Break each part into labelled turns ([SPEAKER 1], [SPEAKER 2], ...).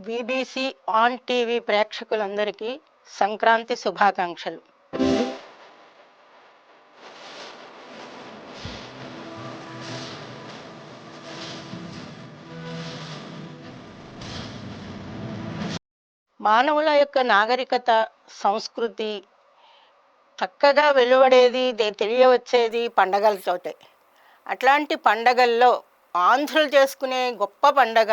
[SPEAKER 1] BBC on TV ప్రేక్షకులందరికీ సంక్రాంతి శుభాకాంక్షలు. మానవుల యొక్క నాగరికత, సంస్కృతి చక్కగా వెలువడేది, తెలియవచ్చేది పండగలతోటే. అట్లాంటి పండగల్లో ఆంధ్రులు చేసుకునే గొప్ప పండగ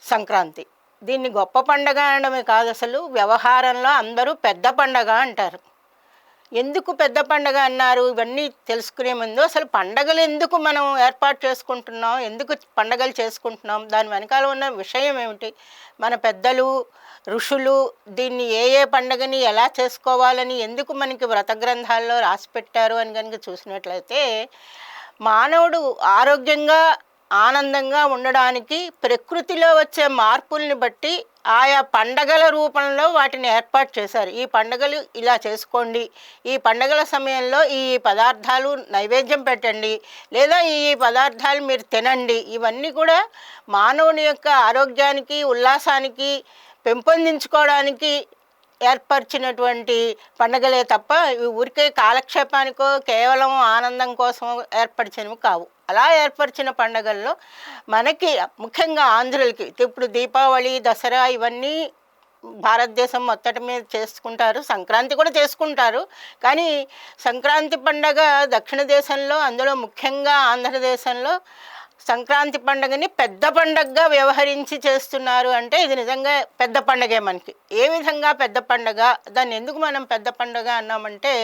[SPEAKER 1] సంక్రాంతి. దీన్ని గొప్ప పండగ అనడమే కాదు, అసలు వ్యవహారంలో అందరూ పెద్ద పండగ అంటారు. ఎందుకు పెద్ద పండగ అన్నారు? ఇవన్నీ తెలుసుకునే ముందు అసలు పండగలు ఎందుకు మనం ఏర్పాటు చేసుకుంటున్నాం, ఎందుకు పండగలు చేసుకుంటున్నాం, దాని వెనకాల ఉన్న విషయం ఏమిటి, మన పెద్దలు ఋషులు దీన్ని ఏ ఏ పండగని ఎలా చేసుకోవాలని ఎందుకు మనకి వ్రత గ్రంథాల్లో రాసి పెట్టారు అని కనుక చూసినట్లయితే, మానవుడు ఆరోగ్యంగా ఆనందంగా ఉండడానికి ప్రకృతిలో వచ్చే మార్పుల్ని బట్టి ఆయా పండగల రూపంలో వాటిని ఏర్పాటు చేశారు. ఈ పండగలు ఇలా చేసుకోండి, ఈ పండగల సమయంలో ఈ పదార్థాలు నైవేద్యం పెట్టండి, లేదా ఈ పదార్థాలు మీరు తినండి. ఇవన్నీ కూడా మానవుని యొక్క ఆరోగ్యానికి, ఉల్లాసానికి, పెంపొందించుకోవడానికి ఏర్పరిచినటువంటి పండగలే తప్ప ఊరికే కాలక్షేపానికో కేవలం ఆనందం కోసం ఏర్పరిచినవి కావు. అలా ఏర్పరిచిన పండగల్లో మనకి ముఖ్యంగా ఆంధ్రులకి ఇప్పుడు దీపావళి, దసరా ఇవన్నీ భారతదేశం మొత్తటి మీద చేసుకుంటారు, సంక్రాంతి కూడా చేసుకుంటారు. కానీ సంక్రాంతి పండగ దక్షిణ దేశంలో, అందులో ముఖ్యంగా ఆంధ్రదేశంలో సంక్రాంతి పండుగని పెద్ద పండగగా వ్యవహరించి చేస్తున్నారు. అంటే ఇది నిజంగా పెద్ద పండగే మనకి. ఏ విధంగా పెద్ద పండగ, దాన్ని ఎందుకు మనం పెద్ద పండగ అన్నామంటే,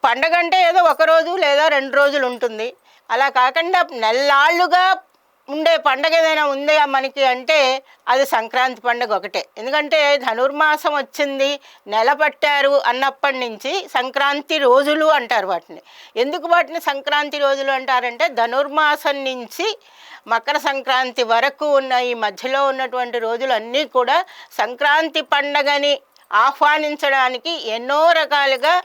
[SPEAKER 1] పండగ అంటే ఏదో ఒకరోజు లేదా 2 రోజులు ఉంటుంది. అలా కాకుండా నెల్లాళ్ళుగా ఉండే పండగ ఏదైనా ఉందా మనకి అంటే అది సంక్రాంతి పండుగ ఒకటే. ఎందుకంటే ధనుర్మాసం వచ్చింది, నెల పట్టారు అన్నప్పటి నుంచి సంక్రాంతి రోజులు అంటారు వాటిని. ఎందుకు వాటిని సంక్రాంతి రోజులు అంటారంటే, ధనుర్మాసం నుంచి మకర సంక్రాంతి వరకు ఉన్న ఈ మధ్యలో ఉన్నటువంటి రోజులు అన్నీ కూడా సంక్రాంతి పండగని ఆహ్వానించడానికి ఎన్నో రకాలుగా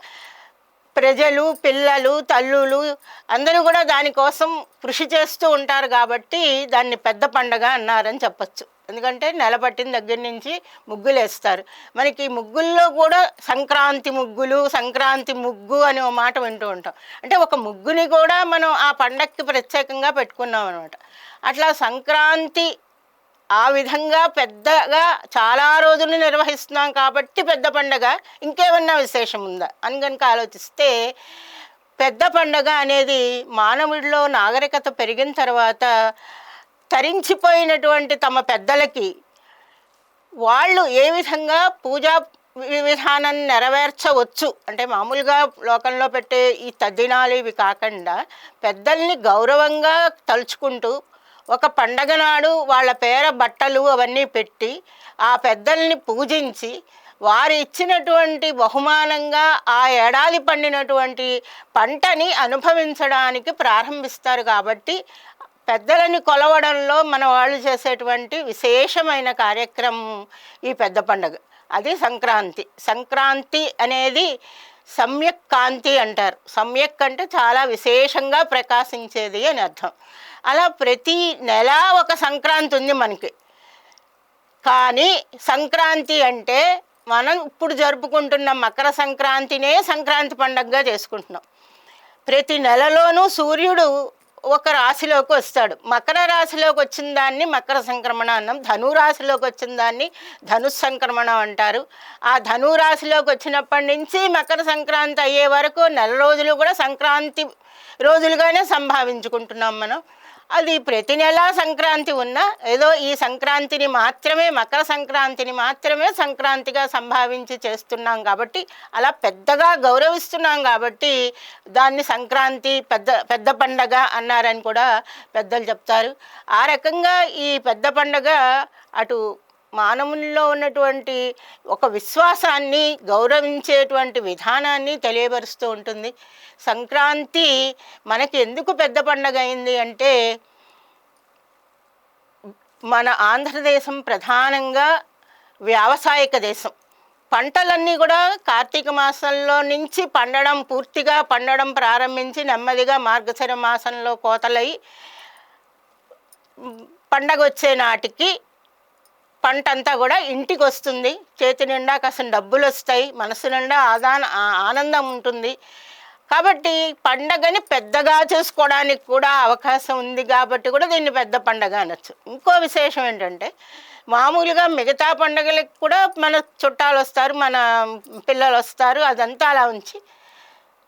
[SPEAKER 1] ప్రజలు, పిల్లలు, తల్లులు అందరూ కూడా దానికోసం కృషి చేస్తూ ఉంటారు. కాబట్టి దాన్ని పెద్ద పండగ అన్నారని చెప్పచ్చు. ఎందుకంటే నెలపట్టిన దగ్గర నుంచి ముగ్గులు వేస్తారు. మనకి ముగ్గుల్లో కూడా సంక్రాంతి ముగ్గులు, సంక్రాంతి ముగ్గు అనే ఒక మాట వింటూ ఉంటాం. అంటే ఒక ముగ్గుని కూడా మనం ఆ పండగకి ప్రత్యేకంగా పెట్టుకున్నాం అనమాట. అట్లా సంక్రాంతి ఆ విధంగా పెద్దగా చాలా రోజులు నిర్వహిస్తున్నాం కాబట్టి పెద్ద పండగ. ఇంకేమన్నా విశేషం ఉందా అని కనుక ఆలోచిస్తే, పెద్ద పండగ అనేది మానవుడిలో నాగరికత పెరిగిన తర్వాత తరించిపోయినటువంటి తమ పెద్దలకి వాళ్ళు ఏ విధంగా పూజా విధానాన్ని నెరవేర్చవచ్చు అంటే, మామూలుగా లోకంలో పెట్టే ఈ తద్దినాలు ఇవి కాకుండా పెద్దల్ని గౌరవంగా తలుచుకుంటూ ఒక పండగ నాడు వాళ్ళ పేర బట్టలు అవన్నీ పెట్టి ఆ పెద్దల్ని పూజించి వారు ఇచ్చినటువంటి బహుమానంగా ఆ ఏడాది పండినటువంటి పంటని అనుభవించడానికి ప్రారంభిస్తారు. కాబట్టి పెద్దలని కొలవడంలో మన వాళ్ళు చేసేటువంటి విశేషమైన కార్యక్రమం ఈ పెద్ద పండుగ. అది సంక్రాంతి. సంక్రాంతి అనేది సమ్యక్ కాంతి అంటారు. సమ్యక్ అంటే చాలా విశేషంగా ప్రకాశించేది అని అర్థం. అలా ప్రతి నెల ఒక సంక్రాంతి ఉంది మనకి. కానీ సంక్రాంతి అంటే మనం ఇప్పుడు జరుపుకుంటున్న మకర సంక్రాంతినే సంక్రాంతి పండుగగా చేసుకుంటున్నాం. ప్రతి నెలలోనూ సూర్యుడు ఒక రాశిలోకి వస్తాడు. మకర రాశిలోకి వచ్చిన దాన్ని మకర సంక్రమణ అన్నాం, ధనురాశిలోకి వచ్చిన దాన్ని ధనుస్సంక్రమణం అంటారు. ఆ ధనురాశిలోకి వచ్చినప్పటి నుంచి మకర సంక్రాంతి అయ్యే వరకు నెల రోజులు కూడా సంక్రాంతి రోజులుగానే సంభావించుకుంటున్నాం మనం. అది ప్రతి నెల సంక్రాంతి ఉన్నా ఏదో ఈ సంక్రాంతిని మాత్రమే, మకర సంక్రాంతిని మాత్రమే సంక్రాంతిగా సంభావించి చేస్తున్నాం కాబట్టి, అలా పెద్దగా గౌరవిస్తున్నాం కాబట్టి దాన్ని సంక్రాంతి పెద్ద పండగ అన్నారని కూడా పెద్దలు చెప్తారు. ఆ రకంగా ఈ పెద్ద పండగ అటు మానవుల్లో ఉన్నటువంటి ఒక విశ్వాసాన్ని, గౌరవించేటువంటి విధానాన్ని తెలియపరుస్తూ ఉంటుంది. సంక్రాంతి మనకి ఎందుకు పెద్ద పండగ అయింది అంటే, మన ఆంధ్రదేశం ప్రధానంగా వ్యావసాయిక దేశం. పంటలన్నీ కూడా కార్తీక మాసంలో నుంచి పూర్తిగా పండడం ప్రారంభించి నెమ్మదిగా మార్గశిర మాసంలో కోతలై పండగ వచ్చే నాటికి పంట అంతా కూడా ఇంటికి వస్తుంది, చేతి నిండా కాసిన డబ్బులు వస్తాయి, మనసు నిండా ఆనందం ఉంటుంది. కాబట్టి పండగని పెద్దగా చేసుకోవడానికి కూడా అవకాశం ఉంది కాబట్టి కూడా దీన్ని పెద్ద పండగ అనొచ్చు. ఇంకో విశేషం ఏంటంటే మామూలుగా మిగతా పండగలకు కూడా మన చుట్టాలు వస్తారు, మన పిల్లలు వస్తారు, అదంతా అలా ఉంచి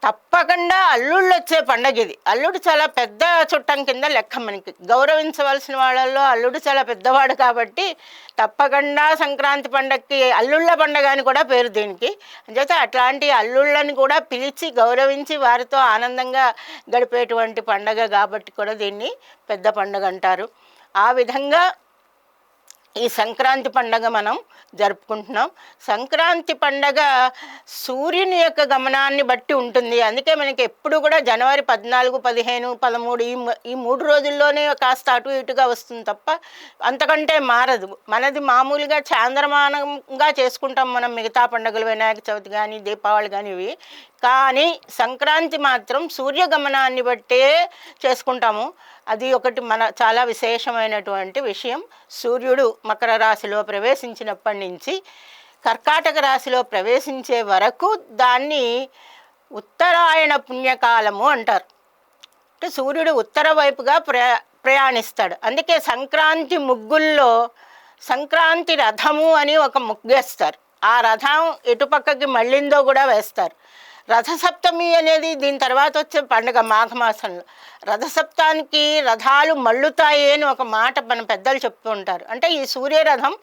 [SPEAKER 1] తప్పకుండా అల్లుళ్ళు వచ్చే పండగ ఇది. అల్లుడు చాలా పెద్ద చుట్టం కింద లెక్క. మనకి గౌరవించవలసిన వాళ్ళల్లో అల్లుడు చాలా పెద్దవాడు కాబట్టి తప్పకుండా సంక్రాంతి పండగకి అల్లుళ్ళ పండగ అని కూడా పేరు దీనికి. అంచేత అట్లాంటి అల్లుళ్ళని కూడా పిలిచి గౌరవించి వారితో ఆనందంగా గడిపేటువంటి పండగ కాబట్టి కూడా దీన్ని పెద్ద పండగ అంటారు. ఆ విధంగా ఈ సంక్రాంతి పండగ మనం జరుపుకుంటున్నాం. సంక్రాంతి పండగ సూర్యుని యొక్క గమనాన్ని బట్టి ఉంటుంది. అందుకే మనకి ఎప్పుడు కూడా జనవరి 14, 15, 13 ఈ 3 రోజుల్లోనే కాస్త అటు ఇటుగా వస్తుంది తప్ప అంతకంటే మారదు. మనది మామూలుగా చాంద్రమానంగా చేసుకుంటాం మనం మిగతా పండుగలు, వినాయక చవితి కానీ దీపావళి కానీ ఇవి. కానీ సంక్రాంతి మాత్రం సూర్యగమనాన్ని బట్టే చేసుకుంటాము. అది ఒకటి మన చాలా విశేషమైనటువంటి విషయం. సూర్యుడు మకర రాశిలో ప్రవేశించినప్పటి నుంచి కర్కాటక రాశిలో ప్రవేశించే వరకు దాన్ని ఉత్తరాయణ పుణ్యకాలము అంటారు. అంటే సూర్యుడు ఉత్తర వైపుగా ప్రయాణిస్తాడు. అందుకే సంక్రాంతి ముగ్గుల్లో సంక్రాంతి రథము అని ఒక ముగ్గేస్తారు. ఆ రథం ఎటుపక్కకి మళ్ళిందో కూడా వేస్తారు. రథసప్తమి అనేది దీని తర్వాత వచ్చే పండుగ మాఘమాసంలో. రథసప్తానికి రథాలు మళ్ళుతాయి అని ఒక మాట మన పెద్దలు చెప్తూ ఉంటారు. అంటే ఈ సూర్యరథం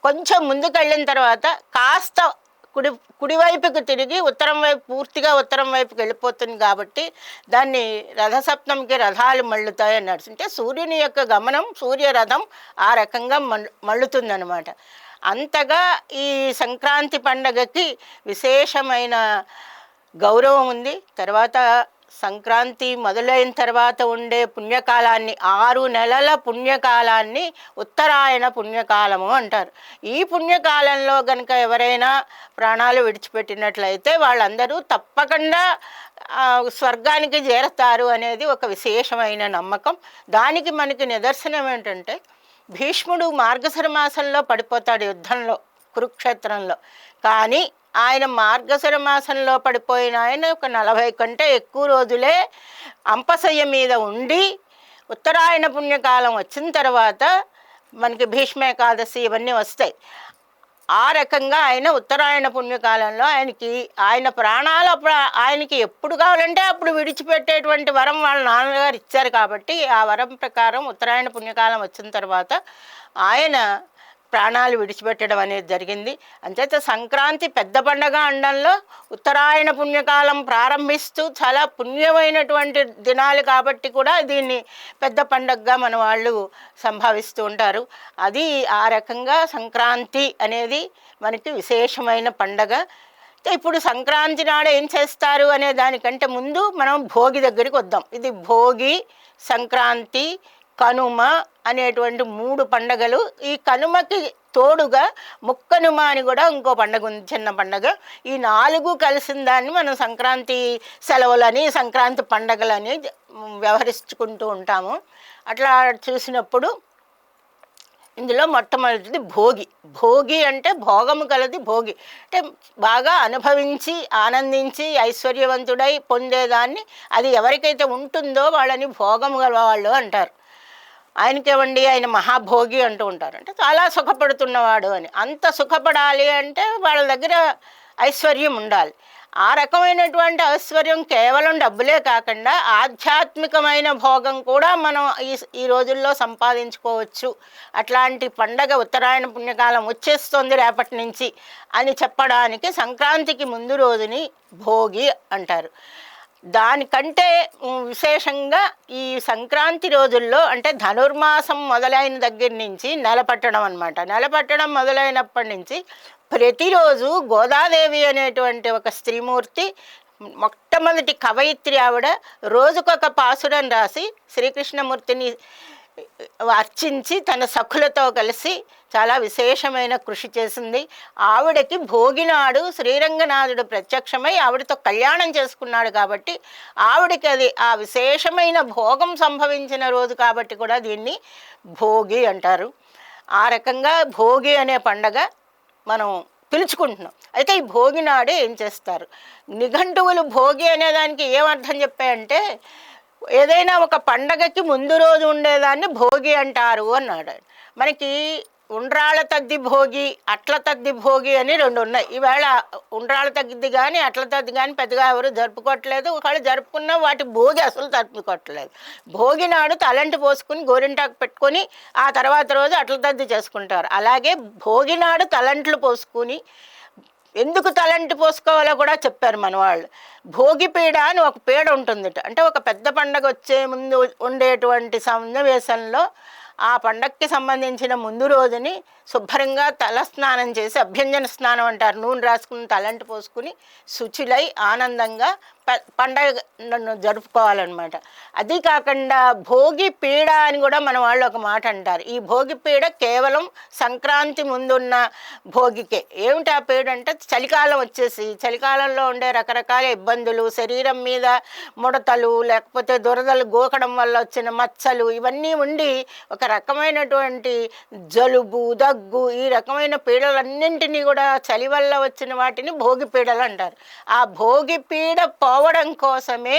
[SPEAKER 1] కొంచెం ముందుకెళ్ళిన తర్వాత కాస్త కుడివైపుకి తిరిగి ఉత్తరం వైపు, పూర్తిగా ఉత్తరం వైపుకి వెళ్ళిపోతుంది కాబట్టి దాన్ని రథసప్తమికి రథాలు మళ్ళుతాయి అన్నాడు. అంటే సూర్యుని యొక్క గమనం, సూర్యరథం ఆ రకంగా మళ్ళుతుందన్నమాట. అంతగా ఈ సంక్రాంతి పండగకి విశేషమైన గౌరవం ఉంది. తర్వాత సంక్రాంతి మొదలైన తర్వాత ఉండే పుణ్యకాలాన్ని, 6 నెలల పుణ్యకాలాన్ని ఉత్తరాయణ పుణ్యకాలము అంటారు. ఈ పుణ్యకాలంలో కనుక ఎవరైనా ప్రాణాలు విడిచిపెట్టినట్లయితే వాళ్ళందరూ తప్పకుండా స్వర్గానికి చేరతారు అనేది ఒక విశేషమైన నమ్మకం. దానికి మనకి నిదర్శనం ఏంటంటే భీష్ముడు మార్గశిర మాసంలో పడిపోతాడు యుద్ధంలో, కురుక్షేత్రంలో. కానీ ఆయన మార్గశిర మాసంలో పడిపోయిన ఆయన ఒక 40 కంటే ఎక్కువ రోజులే అంపశయ్య మీద ఉండి ఉత్తరాయణ పుణ్యకాలం వచ్చిన తర్వాత మనకి భీష్మ ఏకాదశి ఇవన్నీ వస్తాయి. ఆ రకంగా ఆయన ఉత్తరాయణ పుణ్యకాలంలో ఆయన ప్రాణాలు ఆయనకి ఎప్పుడు కావాలంటే అప్పుడు విడిచిపెట్టేటువంటి వరం వాళ్ళ నాన్నగారు ఇచ్చారు కాబట్టి ఆ వరం ప్రకారం ఉత్తరాయణ పుణ్యకాలం వచ్చిన తర్వాత ఆయన ప్రాణాలు విడిచిపెట్టడం అనేది జరిగింది. అంచేత సంక్రాంతి పెద్ద పండగ అనడంలో ఉత్తరాయణ పుణ్యకాలం ప్రారంభిస్తూ చాలా పుణ్యమైనటువంటి దినాలు కాబట్టి కూడా దీన్ని పెద్ద పండగగా మన వాళ్ళు సంభావిస్తూ ఉంటారు. అది ఆ రకంగా సంక్రాంతి అనేది మనకి విశేషమైన పండగ. ఇప్పుడు సంక్రాంతి నాడు ఏం చేస్తారు అనే దానికంటే ముందు మనం భోగి దగ్గరికి వద్దాం. ఇది భోగి, సంక్రాంతి, కనుమ అనేటువంటి 3 పండగలు. ఈ కనుమకి తోడుగా ముక్కనుమ అని కూడా ఇంకో పండగ ఉంది, చిన్న పండగ. ఈ 4 కలిసిన దాన్ని మనం సంక్రాంతి సెలవులని, సంక్రాంతి పండగలని వ్యవహరించుకుంటూ ఉంటాము. అట్లా చూసినప్పుడు ఇందులో మొట్టమొదటిది భోగి. భోగి అంటే భోగము కలది భోగి. అంటే బాగా అనుభవించి ఆనందించి ఐశ్వర్యవంతుడై పొందేదాన్ని, అది ఎవరికైతే ఉంటుందో వాళ్ళని భోగము గల వాళ్ళు అంటారు. ఆయనకేమండి ఆయన మహాభోగి అంటూ ఉంటారు. అంటే చాలా సుఖపడుతున్నవాడు అని. అంత సుఖపడాలి అంటే వాళ్ళ దగ్గర ఐశ్వర్యం ఉండాలి. ఆ రకమైనటువంటి ఐశ్వర్యం కేవలం డబ్బులే కాకుండా ఆధ్యాత్మికమైన భోగం కూడా మనం ఈ రోజుల్లో సంపాదించుకోవచ్చు. అట్లాంటి పండగ ఉత్తరాయణ పుణ్యకాలం వచ్చేస్తుంది రేపటి నుంచి అని చెప్పడానికి సంక్రాంతికి ముందు రోజుని భోగి అంటారు. దానికంటే విశేషంగా ఈ సంక్రాంతి రోజుల్లో అంటే ధనుర్మాసం మొదలైన దగ్గర నుంచి నెలపట్టడం అనమాట. నెలపట్టడం మొదలైనప్పటి నుంచి ప్రతిరోజు గోదాదేవి అనేటువంటి ఒక స్త్రీమూర్తి, మొట్టమొదటి కవయిత్రి ఆవిడ, రోజుకొక పాసురం రాసి శ్రీకృష్ణమూర్తిని అర్చించి తన సఖులతో కలిసి చాలా విశేషమైన కృషి చేసింది. ఆవిడకి భోగినాడు శ్రీరంగనాథుడు ప్రత్యక్షమై ఆవిడతో కళ్యాణం చేసుకున్నాడు కాబట్టి ఆవిడకి అది ఆ విశేషమైన భోగం సంభవించిన రోజు కాబట్టి కూడా దీన్ని భోగి అంటారు. ఆ రకంగా భోగి అనే పండగ మనం పిలుచుకుంటున్నాం. అయితే ఈ భోగి నాడే ఏం చేస్తారు, నిఘంటువులు భోగి అనే దానికి ఏమర్థం చెప్పాయంటే ఏదైనా ఒక పండగకి ముందు రోజు ఉండేదాన్ని భోగి అంటారు అన్నాడు ఆయన. మనకి ఉండ్రాళ్ళ తద్ది భోగి, అట్ల తద్ది భోగి అని రెండు ఉన్నాయి. ఈవేళ ఉండ్రాళ్ళ తగ్గిద్ది కానీ అట్ల తద్ది కానీ పెద్దగా ఎవరు జరుపుకోవట్లేదు. ఒకవేళ జరుపుకున్నా వాటి భోగి అసలు జరుపుకోవట్లేదు. భోగి నాడు తలంటి పోసుకుని గోరింటాకు పెట్టుకొని ఆ తర్వాత రోజు అట్ల తద్ది చేసుకుంటారు. అలాగే భోగి నాడు తలంట్లు పోసుకుని ఎందుకు తలంటి పోసుకోవాలో కూడా చెప్పారు మన వాళ్ళు. భోగిపీడ అని ఒక పీడ ఉంటుందిట. అంటే ఒక పెద్ద పండగ వచ్చే ముందు ఉండేటువంటి సన్నివేశంలో ఆ పండగకి సంబంధించిన ముందు రోజుని శుభ్రంగా తల స్నానం చేసి, అభ్యంజన స్నానం అంటారు, నూనె రాసుకుని తలంటి పోసుకుని శుచిలై ఆనందంగా పండగను జరుపుకోవాలన్నమాట. అది కాకుండా భోగి పీడ అని కూడా మన వాళ్ళు ఒక మాట అంటారు. ఈ భోగి పీడ కేవలం సంక్రాంతి ముందున్న భోగికే. ఏమిటి ఆ పీడ అంటే చలికాలం వచ్చేసి చలికాలంలో ఉండే రకరకాల ఇబ్బందులు, శరీరం మీద ముడతలు, లేకపోతే దురదలు గోకడం వల్ల వచ్చిన మచ్చలు, ఇవన్నీ ఉండి ఒక రకమైనటువంటి జలుబు, దగ్గు, ఈ రకమైన పీడలన్నింటినీ కూడా చలి వల్ల వచ్చిన వాటిని భోగి పీడలు అంటారు. ఆ భోగి పీడ పోవడం కోసమే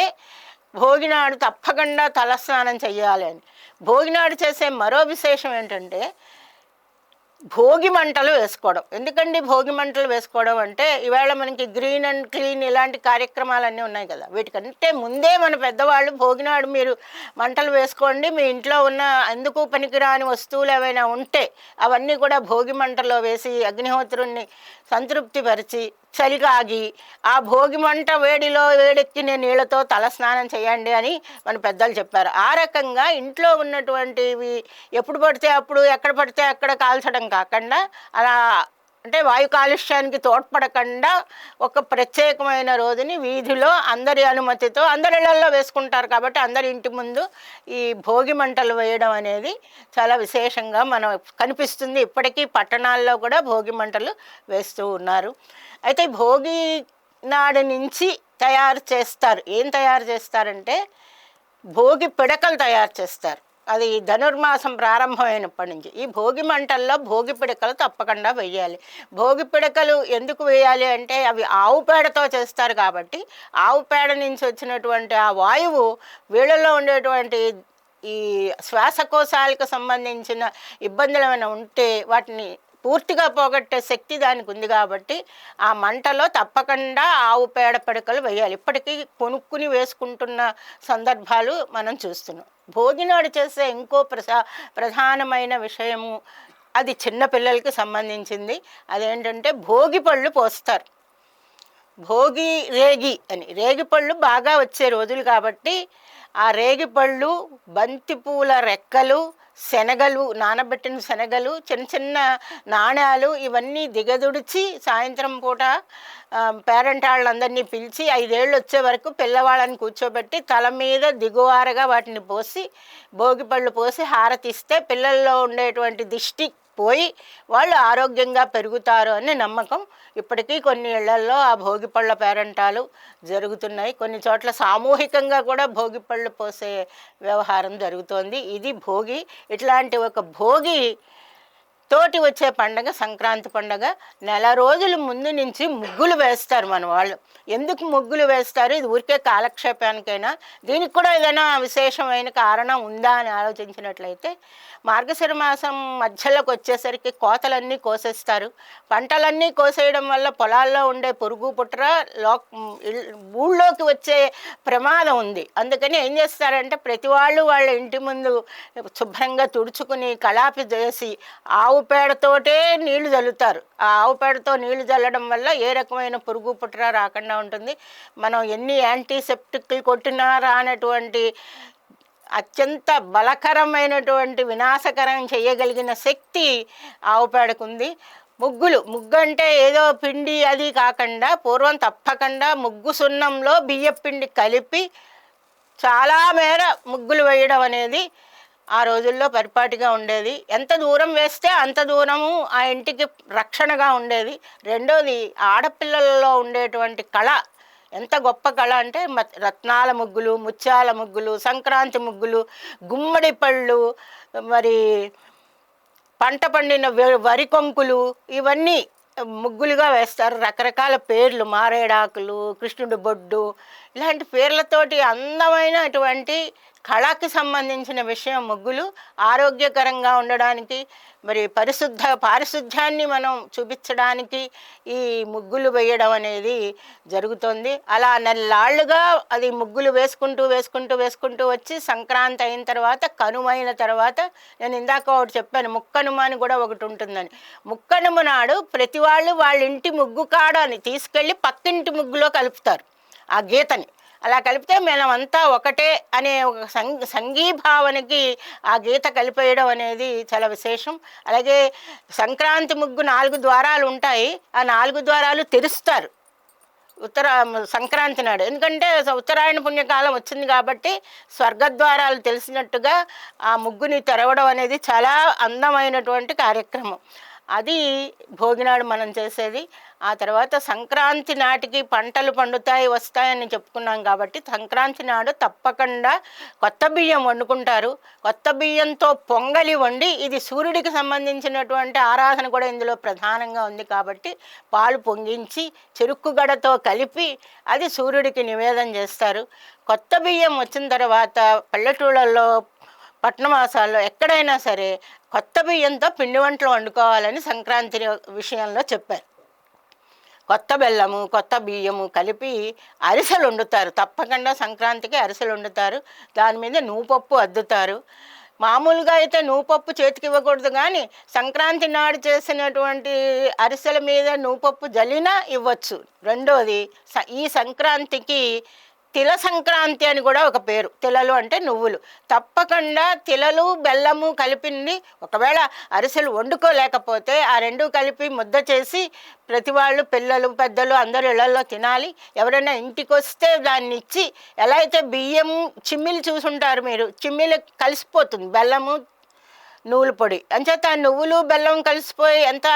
[SPEAKER 1] భోగినాడు తప్పకుండా తలస్నానం చెయ్యాలి అని. భోగినాడు చేసే మరో విశేషం ఏంటంటే భోగి మంటలు వేసుకోవడం. ఎందుకండి భోగి మంటలు వేసుకోవడం అంటే ఈవేళ మనకి గ్రీన్ అండ్ క్లీన్ ఇలాంటి కార్యక్రమాలన్నీ ఉన్నాయి కదా, వీటికంటే ముందే మన పెద్దవాళ్ళు భోగినాడు మీరు మంటలు వేసుకోండి, మీ ఇంట్లో ఉన్న ఎందుకు పనికిరాని వస్తువులు ఏవైనా ఉంటే అవన్నీ కూడా భోగి మంటలో వేసి అగ్నిహోత్రుణ్ణి సంతృప్తిపరిచి చలిగాగి ఆ భోగి మంట వేడెక్కిన నీళ్ళతో తలస్నానం చేయండి అని మన పెద్దలు చెప్పారు. ఆ రకంగా ఇంట్లో ఉన్నటువంటివి ఎప్పుడు పడితే అప్పుడు ఎక్కడ పడితే అక్కడ కాల్చడం కాకుండా, అలా అంటే వాయు కాలుష్యానికి తోడ్పడకుండా ఒక ప్రత్యేకమైన రోజుని వీధిలో అందరి అనుమతితో అందరి ఇళ్లలో వేసుకుంటారు కాబట్టి అందరి ఇంటి ముందు ఈ భోగి మంటలు వేయడం అనేది చాలా విశేషంగా మనం కనిపిస్తుంది. ఇప్పటికీ పట్టణాల్లో కూడా భోగి మంటలు వేస్తూ ఉన్నారు. అయితే భోగి నాడు నుంచి తయారు చేస్తారు. ఏం తయారు చేస్తారంటే భోగి పిడకలు తయారు చేస్తారు. అది ధనుర్మాసం ప్రారంభమైనప్పటి నుంచి ఈ భోగి మంటల్లో భోగి పిడకలు తప్పకుండా వేయాలి. భోగి పిడకలు ఎందుకు వేయాలి అంటే అవి ఆవు పేడతో చేస్తారు కాబట్టి ఆవు పేడ నుంచి వచ్చినటువంటి ఆ వాయువు వీళ్ళలో ఉండేటువంటి ఈ శ్వాసకోశాలకు సంబంధించిన ఇబ్బందులు ఏమైనా ఉంటే వాటిని పూర్తిగా పోగొట్టే శక్తి దానికి ఉంది కాబట్టి ఆ మంటలో తప్పకుండా ఆవు పేడ పిడకలు వేయాలి. ఇప్పటికీ కొనుక్కుని వేసుకుంటున్న సందర్భాలు మనం చూస్తున్నాం. భోగినాడు చేసే ఇంకో ప్రధానమైన విషయము, అది చిన్నపిల్లలకి సంబంధించింది. అదేంటంటే భోగి పళ్ళు పోస్తారు. భోగి రేగి అని, రేగిపళ్ళు బాగా వచ్చే రోజులు కాబట్టి ఆ రేగిపళ్ళు, బంతిపూల రెక్కలు, శనగలు, నానబెట్టిన శనగలు, చిన్న చిన్న నాణ్యాలు ఇవన్నీ దిగదుడిచి సాయంత్రం పూట పేరెంటాళ్ళందరినీ పిలిచి 5 ఏళ్ళు వచ్చే వరకు పిల్లవాళ్ళని కూర్చోబెట్టి తల మీద దిగువారగా వాటిని పోసి భోగిపళ్ళు పోసి హారతిస్తే పిల్లల్లో ఉండేటువంటి దిష్టి పోయి వాళ్ళు ఆరోగ్యంగా పెరుగుతారు అనే నమ్మకం. ఇప్పటికీ కొన్ని ఇళ్లల్లో ఆ భోగిపళ్ళ పేరంటాలు జరుగుతున్నాయి. కొన్ని చోట్ల సామూహికంగా కూడా భోగిపళ్ళు పోసే వ్యవహారం జరుగుతోంది. ఇది భోగి. ఇట్లాంటి ఒక భోగి తోటి వచ్చే పండగ సంక్రాంతి పండగ. నెల రోజుల ముందు నుంచి ముగ్గులు వేస్తారు మన వాళ్ళు. ఎందుకు ముగ్గులు వేస్తారు? ఇది ఊరికే కాలక్షేపానికైనా, దీనికి కూడా ఏదైనా విశేషమైన కారణం ఉందా అని ఆలోచించినట్లయితే మార్గశిర మాసం మధ్యలోకి వచ్చేసరికి కోతలన్నీ కోసేస్తారు. పంటలన్నీ కోసేయడం వల్ల పొలాల్లో ఉండే పురుగు పుట్ర ఊళ్ళోకి వచ్చే ప్రమాదం ఉంది. అందుకని ఏం చేస్తారంటే ప్రతి వాళ్ళు వాళ్ళ ఇంటి ముందు శుభ్రంగా తుడుచుకుని కళాపి చేసి ఆవు పేడతోటే నీళ్లు చల్లుతారు. ఆ ఆవు పేడతో నీళ్లు చల్లడం వల్ల ఏ రకమైన పురుగు పుట్ర రాకుండా ఉంటుంది. మనం ఎన్ని యాంటీసెప్టిక్లు కొట్టినా రానటువంటి అత్యంత బలకరమైనటువంటి వినాశకరం చేయగలిగిన శక్తి ఆవు పేడకుంది. ముగ్గు అంటే ఏదో పిండి అది కాకుండా పూర్వం తప్పకుండా ముగ్గు సున్నంలో బియ్యపిండి కలిపి చాలా మేర ముగ్గులు వేయడం అనేది ఆ రోజుల్లో పరిపాటిగా ఉండేది. ఎంత దూరం వేస్తే అంత దూరము ఆ ఇంటికి రక్షణగా ఉండేది. రెండోది ఆడపిల్లలలో ఉండేటువంటి కళ ఎంత గొప్ప కళ అంటే రత్నాల ముగ్గులు, ముత్యాల ముగ్గులు, సంక్రాంతి ముగ్గులు, గుమ్మడి పళ్ళు, మరి పంట పండిన వరి కొంకులు ఇవన్నీ ముగ్గులుగా వేస్తారు. రకరకాల పేర్లు, మారేడాకులు, కృష్ణుడి బొడ్డు, ఇలాంటి పేర్లతోటి అందమైనటువంటి కళకి సంబంధించిన విషయం ముగ్గులు. ఆరోగ్యకరంగా ఉండడానికి, మరి పారిశుద్ధ్యాన్ని మనం చూపించడానికి ఈ ముగ్గులు వేయడం అనేది జరుగుతుంది. అలా నెల్లాళ్ళుగా అది ముగ్గులు వేసుకుంటూ వేసుకుంటూ వేసుకుంటూ వచ్చి సంక్రాంతి అయిన తర్వాత, కనుమైన తర్వాత, నేను ఇందాక ఒకటి చెప్పాను, ముక్కనుమ అని కూడా ఒకటి ఉంటుందని. ముక్కనుమ నాడు ప్రతి వాళ్ళు వాళ్ళ ఇంటి ముగ్గు కాడని తీసుకెళ్ళి పక్కింటి ముగ్గులో కలుపుతారు ఆ గీతని. అలా కలిపితే మనమంతా ఒకటే అనే ఒక సంఘీభావనకి ఆ గీత కలిపేయడం అనేది చాలా విశేషం. అలాగే సంక్రాంతి ముగ్గు 4 ద్వారాలు ఉంటాయి. ఆ 4 ద్వారాలు తెరుస్తారు సంక్రాంతి నాడు. ఎందుకంటే ఉత్తరాయణ పుణ్యకాలం వచ్చింది కాబట్టి స్వర్గద్వారాలు తెలిసినట్టుగా ఆ ముగ్గుని తెరవడం అనేది చాలా అందమైనటువంటి కార్యక్రమం. అది భోగినాడు మనం చేసేది. ఆ తర్వాత సంక్రాంతి నాటికి పంటలు పండుతాయి వస్తాయని చెప్పుకున్నాం కాబట్టి సంక్రాంతి నాడు తప్పకుండా కొత్త బియ్యం వండుకుంటారు. కొత్త బియ్యంతో పొంగలి వండి, ఇది సూర్యుడికి సంబంధించినటువంటి ఆరాధన కూడా ఇందులో ప్రధానంగా ఉంది కాబట్టి పాలు పొంగించి చెరుకు గడతో కలిపి అది సూర్యుడికి నివేదన చేస్తారు. కొత్త బియ్యం వచ్చిన తర్వాత పల్లెటూళ్ళల్లో, పట్టణవాసాల్లో ఎక్కడైనా సరే కొత్త బియ్యంతో పిండి వంటలు వండుకోవాలని సంక్రాంతి విషయంలో చెప్పారు. కొత్త బెల్లము, కొత్త బియ్యము కలిపి అరిసెలు వండుతారు. తప్పకుండా సంక్రాంతికి అరిసెలు వండుతారు. దాని మీద నువ్వుపప్పు అద్దుతారు. మామూలుగా అయితే నువ్వుపప్పు చేతికి ఇవ్వకూడదు, కానీ సంక్రాంతి నాడు చేసినటువంటి అరిసెల మీద నువ్వుపప్పు జల్లినా ఇవ్వచ్చు. రెండోది, ఈ సంక్రాంతికి తిల సంక్రాంతి అని కూడా ఒక పేరు. తిలలు అంటే నువ్వులు. తప్పకుండా తిలలు బెల్లము కలిపింది. ఒకవేళ అరిసెలు వండుకోలేకపోతే ఆ రెండు కలిపి ముద్ద చేసి ప్రతి వాళ్ళు, పిల్లలు పెద్దలు అందరూ ఇళ్లలో తినాలి. ఎవరైనా ఇంటికి వస్తే దాన్ని ఇచ్చి, ఎలా అయితే బియ్యం చిమ్మిలి చూసుంటారు మీరు, చిమ్మిలి కలిసిపోతుంది బెల్లము నువ్వుల పొడి అంచేత నువ్వులు బెల్లం కలిసిపోయి ఎంత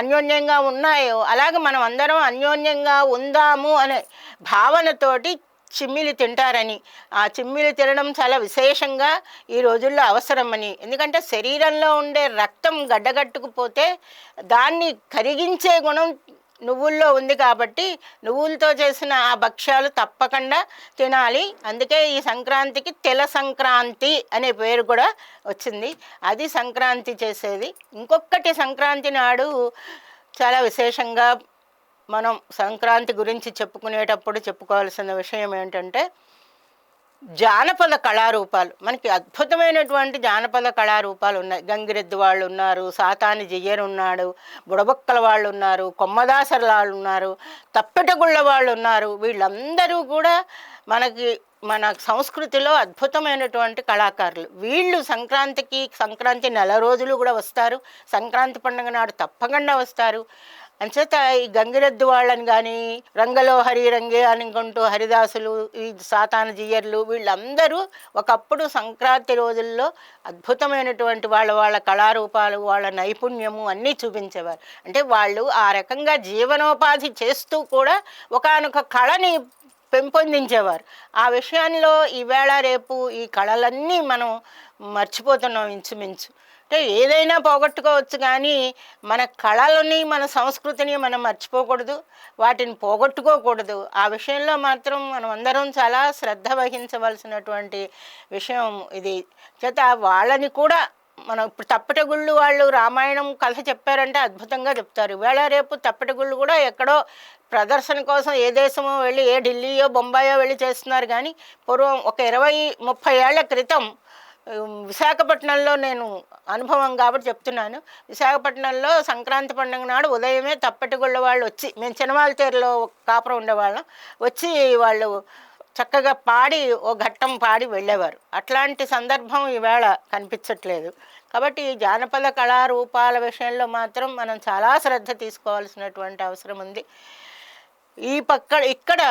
[SPEAKER 1] అన్యోన్యంగా ఉన్నాయో అలాగే మనం అందరం అన్యోన్యంగా ఉందాము అనే భావనతోటి చిమ్మిలి తింటారని, ఆ చిమ్మిలి తినడం చాలా విశేషంగా ఈ రోజుల్లో అవసరమని. ఎందుకంటే శరీరంలో ఉండే రక్తం గడ్డగట్టుకుపోతే దాన్ని కరిగించే గుణం నువ్వుల్లో ఉంది కాబట్టి నువ్వులతో చేసిన ఆ భక్ష్యాలు తప్పకుండా తినాలి. అందుకే ఈ సంక్రాంతికి తిల సంక్రాంతి అనే పేరు కూడా వచ్చింది. అది సంక్రాంతి చేసేది. ఇంకొకటి సంక్రాంతి నాడు చాలా విశేషంగా మనం సంక్రాంతి గురించి చెప్పుకునేటప్పుడు చెప్పుకోవాల్సిన విషయం ఏంటంటే జానపద కళారూపాలు. మనకి అద్భుతమైనటువంటి జానపద కళారూపాలు ఉన్నాయి. గంగిరెద్దు వాళ్ళు ఉన్నారు, సాతాని జియ్యరు ఉన్నాడు, బుడబొక్కల వాళ్ళు ఉన్నారు, కొమ్మదాసర వాళ్ళు ఉన్నారు, తప్పెటగుళ్ళ వాళ్ళు ఉన్నారు. వీళ్ళందరూ కూడా మన సంస్కృతిలో అద్భుతమైనటువంటి కళాకారులు. వీళ్ళు సంక్రాంతి నెల రోజులు కూడా వస్తారు. సంక్రాంతి పండుగ నాడు తప్పకుండా వస్తారు. అంచేత ఈ గంగిరెద్దు వాళ్ళని కానీ, రంగలో హరి రంగే అనుకుంటూ హరిదాసులు, ఈ సాతాన జియ్యర్లు, వీళ్ళందరూ ఒకప్పుడు సంక్రాంతి రోజుల్లో అద్భుతమైనటువంటి వాళ్ళ కళారూపాలు, వాళ్ళ నైపుణ్యము అన్నీ చూపించేవారు. అంటే వాళ్ళు ఆ రకంగా జీవనోపాధి చేస్తూ కూడా ఒకానొక కళని పెంపొందించేవారు. ఆ విషయంలో ఈవేళ రేపు ఈ కళలన్నీ మనం మర్చిపోతున్నాం ఇంచుమించు. అంటే ఏదైనా పోగొట్టుకోవచ్చు, కానీ మన కళలని, మన సంస్కృతిని మనం మర్చిపోకూడదు, వాటిని పోగొట్టుకోకూడదు. ఆ విషయంలో మాత్రం మనం అందరం చాలా శ్రద్ధ వహించవలసినటువంటి విషయం ఇది. చేత వాళ్ళని కూడా మనం ఇప్పుడు తప్పెటగుళ్ళు వాళ్ళు రామాయణం కథ చెప్పారంటే అద్భుతంగా చెప్తారు. వేళ రేపు తప్పెటగుళ్ళు కూడా ఎక్కడో ప్రదర్శన కోసం ఏ దేశమో వెళ్ళి, ఏ ఢిల్లీయో బొంబాయో వెళ్ళి చేస్తున్నారు. కానీ పూర్వం ఒక 20-30 ఏళ్ల క్రితం విశాఖపట్నంలో, నేను అనుభవం కాబట్టి చెప్తున్నాను, విశాఖపట్నంలో సంక్రాంతి పండుగ నాడు ఉదయమే తప్పెటగుళ్ళ వాళ్ళు వచ్చి, మేము చినవాళ్ళతేరులో కాపురం ఉండేవాళ్ళం, వచ్చి వాళ్ళు చక్కగా పాడి, ఓ ఘట్టం పాడి వెళ్ళేవారు. అట్లాంటి సందర్భం ఈవేళ కనిపించట్లేదు. కాబట్టి జానపద కళారూపాల విషయంలో మాత్రం మనం చాలా శ్రద్ధ తీసుకోవాల్సినటువంటి అవసరం ఉంది. ఇక్కడ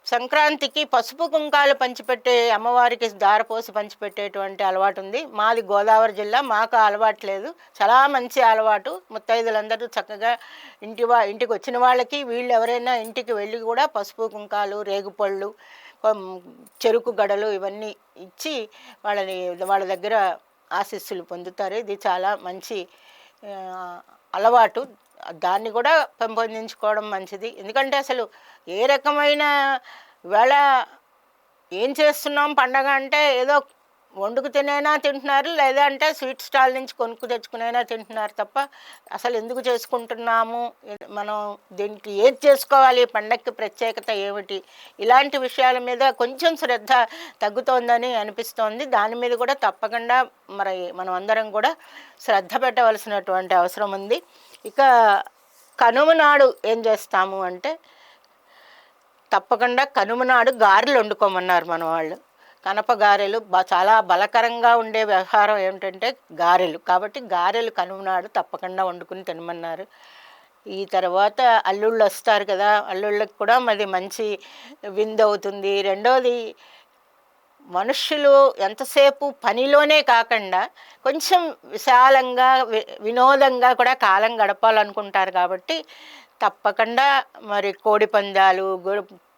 [SPEAKER 1] సంక్రాంతికి పసుపు కుంకాలు పంచిపెట్టే, అమ్మవారికి దారపోసి పంచిపెట్టేటువంటి అలవాటు ఉంది. మాది గోదావరి జిల్లా, మాకు అలవాటు లేదు. చాలా మంచి అలవాటు. ముత్తైదులందరూ చక్కగా ఇంటికి వచ్చిన వాళ్ళకి, వీళ్ళు ఎవరైనా ఇంటికి వెళ్ళి కూడా పసుపు కుంకాలు, రేగుపళ్ళు, చెరుకు గడలు ఇవన్నీ ఇచ్చి వాళ్ళ దగ్గర ఆశీస్సులు పొందుతారు. ఇది చాలా మంచి ఆ, అలవాటు. దాన్ని కూడా పెంపొందించుకోవడం మంచిది. ఎందుకంటే అసలు ఏ రకమైన వేళ ఏం చేస్తున్నాం పండగ అంటే ఏదో వండుకు తినైనా తింటున్నారు, లేదా అంటే స్వీట్ స్టాల్ నుంచి కొనుక్కు తెచ్చుకునైనా తింటున్నారు తప్ప అసలు ఎందుకు చేసుకుంటున్నాము, మనం దీనికి ఏది చేసుకోవాలి, పండగకి ప్రత్యేకత ఏమిటి, ఇలాంటి విషయాల మీద కొంచెం శ్రద్ధ తగ్గుతోందని అనిపిస్తోంది. దాని మీద కూడా తప్పకుండా మరి మనం అందరం కూడా శ్రద్ధ పెట్టవలసినటువంటి అవసరం ఉంది. ఇక కనుమ నాడు ఏం చేస్తాము అంటే తప్పకుండా కనుమ నాడు గారెలు వండుకోమన్నారు మన వాళ్ళు. కనప గారెలు చాలా బలకరంగా ఉండే వ్యవహారం ఏమిటంటే గారెలు. కాబట్టి గారెలు కనుమ నాడు తప్పకుండా వండుకుని తినమన్నారు. ఈ తర్వాత అల్లుళ్ళు వస్తారు కదా, అల్లుళ్ళకి కూడా మరి మంచి విందు అవుతుంది. రెండోది మనుష్యులు ఎంతసేపు పనిలోనే కాకుండా కొంచెం విశాలంగా వినోదంగా కూడా కాలం గడపాలనుకుంటారు. కాబట్టి తప్పకుండా మరి కోడి పందాలు,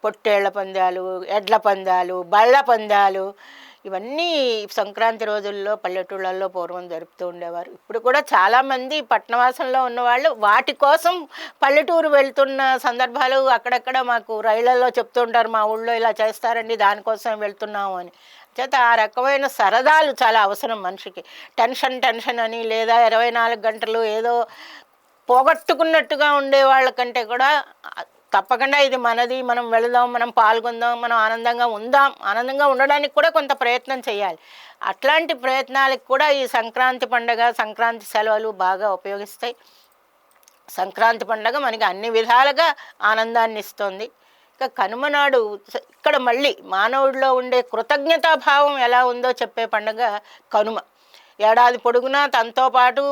[SPEAKER 1] పొట్టేళ్ల పందాలు, ఎడ్ల పందాలు, బళ్ళ పందాలు, ఇవన్నీ సంక్రాంతి రోజుల్లో పల్లెటూళ్ళల్లో పూర్వం జరుపుతూ ఉండేవారు. ఇప్పుడు కూడా చాలామంది పట్టణవాసంలో ఉన్నవాళ్ళు వాటి కోసం పల్లెటూరు వెళ్తున్న సందర్భాలు అక్కడక్కడ మాకు రైళ్లలో చెప్తుంటారు, మా ఊళ్ళో ఇలా చేస్తారండి, దానికోసం వెళ్తున్నాము అని. చేత ఆ రకమైన సరదాలు చాలా అవసరం మనిషికి. టెన్షన్ అని లేదా 24 గంటలు ఏదో పోగొట్టుకున్నట్టుగా ఉండే వాళ్ళకంటే కూడా తప్పకుండా ఇది మనది, మనం వెళదాం, మనం పాల్గొందాం, మనం ఆనందంగా ఉందాం. ఆనందంగా ఉండడానికి కూడా కొంత ప్రయత్నం చేయాలి. అట్లాంటి ప్రయత్నాలకు కూడా ఈ సంక్రాంతి పండగ, సంక్రాంతి సెలవులు బాగా ఉపయోగిస్తాయి. సంక్రాంతి పండగ మనకి అన్ని విధాలుగా ఆనందాన్ని ఇస్తుంది. ఇక కనుమ నాడు ఇక్కడ మళ్ళీ మానవుడిలో ఉండే కృతజ్ఞతాభావం ఎలా ఉందో చెప్పే పండుగ కనుమ. ఏడాది పొడుగునా తనతో పాటు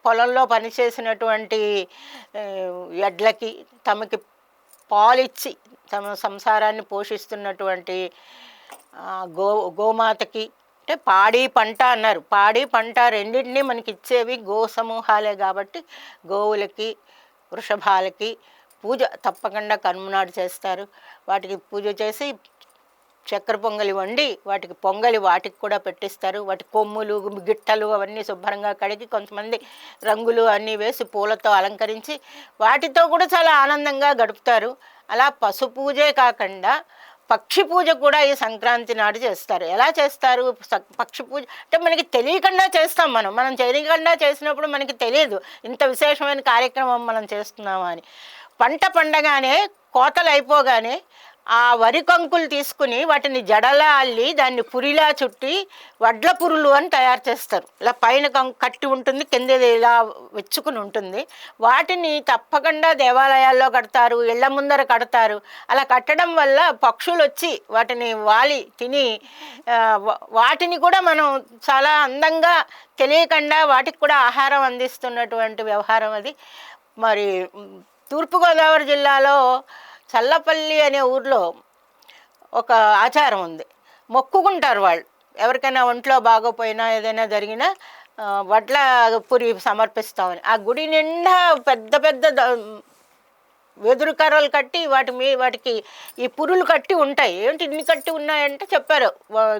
[SPEAKER 1] పొలంలో పనిచేసినటువంటి ఎడ్లకి, తమకి పాలిచ్చి తమ సంసారాన్ని పోషిస్తున్నటువంటి గోమాతకి, అంటే పాడి పంట అన్నారు, పాడి పంట రెండింటినీ మనకి ఇచ్చేవి గో సమూహాలే. కాబట్టి గోవులకి, వృషభాలకి పూజ తప్పకుండా కనుమనాడు చేస్తారు. వాటికి పూజ చేసి చక్కెర పొంగలి వండి వాటికి పొంగలి వాటికి కూడా పెట్టిస్తారు. వాటి కొమ్ములు, గిట్టలు అవన్నీ శుభ్రంగా కడిగి కొంతమంది రంగులు అన్నీ వేసి పూలతో అలంకరించి వాటితో కూడా చాలా ఆనందంగా గడుపుతారు. అలా పశు పూజే కాకుండా పక్షి పూజ కూడా ఈ సంక్రాంతి నాడు చేస్తారు. ఎలా చేస్తారు పక్షి పూజ అంటే మనకి తెలియకుండా చేస్తాం. మనం తెలియకుండా చేసినప్పుడు మనకి తెలియదు ఇంత విశేషమైన కార్యక్రమం మనం చేస్తున్నాము అని. పంట పండగానే కోతలు అయిపోగానే ఆ వరి కంకులు తీసుకుని వాటిని జడలా అల్లి దాన్ని పురిలా చుట్టి వడ్ల పురులు అని తయారు చేస్తారు. ఇలా పైన కట్టి ఉంటుంది, కింద ఇలా వెచ్చుకుని ఉంటుంది. వాటిని తప్పకుండా దేవాలయాల్లో కడతారు, ఇళ్ల ముందర కడతారు. అలా కట్టడం వల్ల పక్షులు వచ్చి వాటిని వాలి తిని వాటిని కూడా మనం చాలా అందంగా తెలియకుండా వాటికి కూడా ఆహారం అందిస్తున్నటువంటి వ్యవహారం అది. మరి తూర్పుగోదావరి జిల్లాలో చల్లపల్లి అనే ఊర్లో ఒక ఆచారం ఉంది. మొక్కుకుంటారు వాళ్ళు, ఎవరికైనా ఒంట్లో బాగోపోయినా ఏదైనా జరిగినా వడ్ల పురి సమర్పిస్తామని. ఆ గుడి నిండా పెద్ద పెద్ద వెదురు కర్రలు కట్టి వాటికి ఈ పురులు కట్టి ఉంటాయి. ఏంటి ఇన్ని కట్టి ఉన్నాయంటే చెప్పారు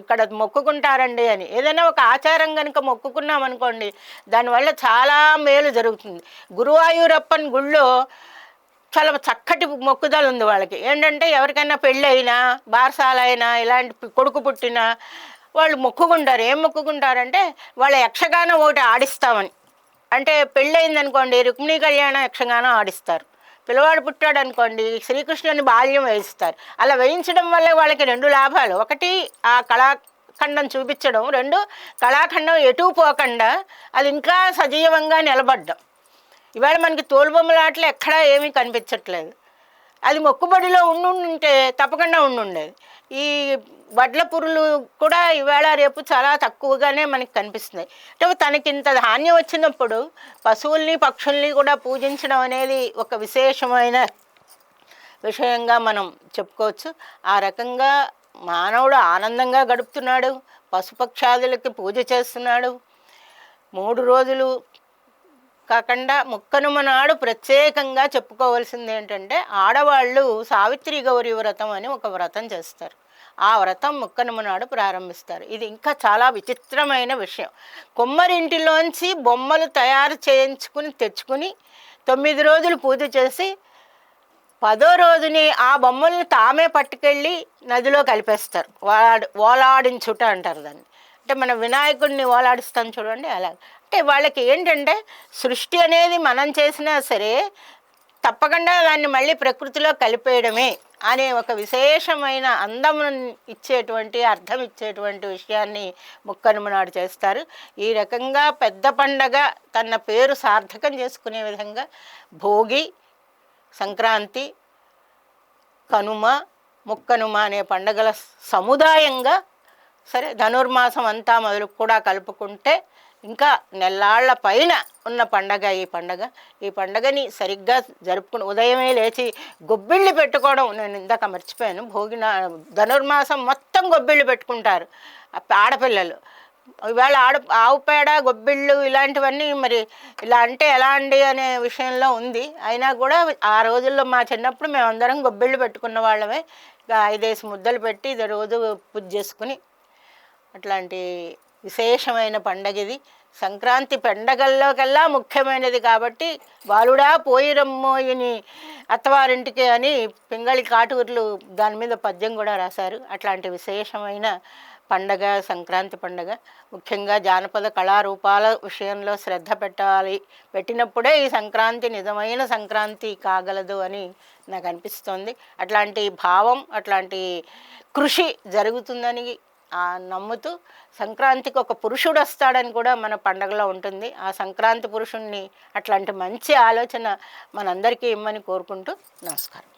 [SPEAKER 1] ఇక్కడ మొక్కుకుంటారండి అని. ఏదైనా ఒక ఆచారం కనుక మొక్కుకున్నాం అనుకోండి దానివల్ల చాలా మేలు జరుగుతుంది. గురువాయూరప్పన్ గుళ్ళో చాలా చక్కటి మొక్కుదల ఉంది వాళ్ళకి. ఏంటంటే ఎవరికైనా పెళ్ళి అయినా, బారసాలైనా, ఇలాంటి కొడుకు పుట్టినా వాళ్ళు మొక్కుకుంటారు. ఏం మొక్కుకుంటారంటే వాళ్ళ యక్షగానం ఒకటి ఆడిస్తామని. అంటే పెళ్ళయిందనుకోండి రుక్మిణీ కళ్యాణం యక్షగానం ఆడిస్తారు. పిల్లవాడు పుట్టాడు అనుకోండి శ్రీకృష్ణుని బాల్యం వేయిస్తారు. అలా వేయించడం వల్ల వాళ్ళకి 2 లాభాలు. ఒకటి ఆ కళాఖండం చూపించడం, 2 కళాఖండం ఎటూ పోకుండా అది ఇంకా సజీవంగా నిలబడ్డం. ఇవాళ మనకి తోలుబొమ్మలాటలు ఎక్కడా ఏమీ కనిపించట్లేదు. అది మొక్కుబడిలో ఉండుంటే తప్పకుండా ఉండుండేది. ఈ వడ్ల పురులు కూడా ఈవేళ రేపు చాలా తక్కువగానే మనకి కనిపిస్తున్నాయి. అంటే తనకి ఇంత ధాన్యం వచ్చినప్పుడు పశువుల్ని పక్షుల్ని కూడా పూజించడం అనేది ఒక విశేషమైన విషయంగా మనం చెప్పుకోవచ్చు. ఆ రకంగా మానవుడు ఆనందంగా గడుపుతున్నాడు, పశుపక్షాదులకి పూజ చేస్తున్నాడు. 3 రోజులు కాకుండా ముక్కనుమ నాడు ప్రత్యేకంగా చెప్పుకోవాల్సింది ఏంటంటే ఆడవాళ్ళు సావిత్రి గౌరీ వ్రతం అని ఒక వ్రతం చేస్తారు. ఆ వ్రతం ముక్కనుమ నాడు ప్రారంభిస్తారు. ఇది ఇంకా చాలా విచిత్రమైన విషయం. కుమ్మరింటిలోంచి బొమ్మలు తయారు చేయించుకుని తెచ్చుకుని 9 రోజులు పూజ చేసి 10వ రోజుని ఆ బొమ్మల్ని తామే పట్టుకెళ్ళి నదిలో కలిపేస్తారు. ఓలాడించుట అంటారు దాన్ని. అంటే మన వినాయకుడిని ఓలాడిస్తాం చూడండి అలా. అంటే వాళ్ళకి ఏంటంటే సృష్టి అనేది మనం చేసినా సరే తప్పకుండా దాన్ని మళ్ళీ ప్రకృతిలో కలిపేయడమే అనే ఒక విశేషమైన అందమును ఇచ్చేటువంటి అర్థం ఇచ్చేటువంటి విషయాన్ని ముక్కనుమ నాడు చేస్తారు. ఈ రకంగా పెద్ద పండగ తన పేరు సార్థకం చేసుకునే విధంగా భోగి, సంక్రాంతి, కనుమ, ముక్కనుమ అనే పండగల సముదాయంగా సరే ధనుర్మాసం అంతా మొదలు కూడా కలుపుకుంటే ఇంకా నెల్లాళ్ల పైన ఉన్న పండగ ఈ పండగ. ఈ పండగని సరిగ్గా జరుపుకుని ఉదయమే లేచి గొబ్బిళ్ళు పెట్టుకోవడం నేను ఇందాక మర్చిపోయాను. ధనుర్మాసం మొత్తం గొబ్బిళ్ళు పెట్టుకుంటారు ఆడపిల్లలు. ఇవాళ ఆవు పేడ, గొబ్బిళ్ళు ఇలాంటివన్నీ మరి ఇలా అంటే ఎలా అండి అనే విషయంలో ఉంది. అయినా కూడా ఆ రోజుల్లో మా చిన్నప్పుడు మేమందరం గొబ్బిళ్ళు పెట్టుకున్న వాళ్ళమే. 5 ముద్దలు పెట్టి ఇది రోజు పూజ చేసుకుని అట్లాంటి విశేషమైన పండగ ఇది. సంక్రాంతి పండగల్లోకల్లా ముఖ్యమైనది కాబట్టి బాలుడా పోయిరమ్మోయిని అత్తవారింటికి అని పింగళి కాటూర్లు దాని మీద పద్యం కూడా రాశారు. అట్లాంటి విశేషమైన పండగ సంక్రాంతి పండగ. ముఖ్యంగా జానపద కళారూపాల విషయంలో శ్రద్ధ పెట్టాలి. పెట్టినప్పుడే ఈ సంక్రాంతి నిజమైన సంక్రాంతి కాగలదు అని నాకు అనిపిస్తోంది. అట్లాంటి భావం, అట్లాంటి కృషి జరుగుతుందని నమ్ముతూ సంక్రాంతికి ఒక పురుషుడు వస్తాడని కూడా మన పండగలో ఉంటుంది. ఆ సంక్రాంతి పురుషుణ్ణి అట్లాంటి మంచి ఆలోచన మనందరికీ ఇమ్మని కోరుకుంటూ నమస్కారం.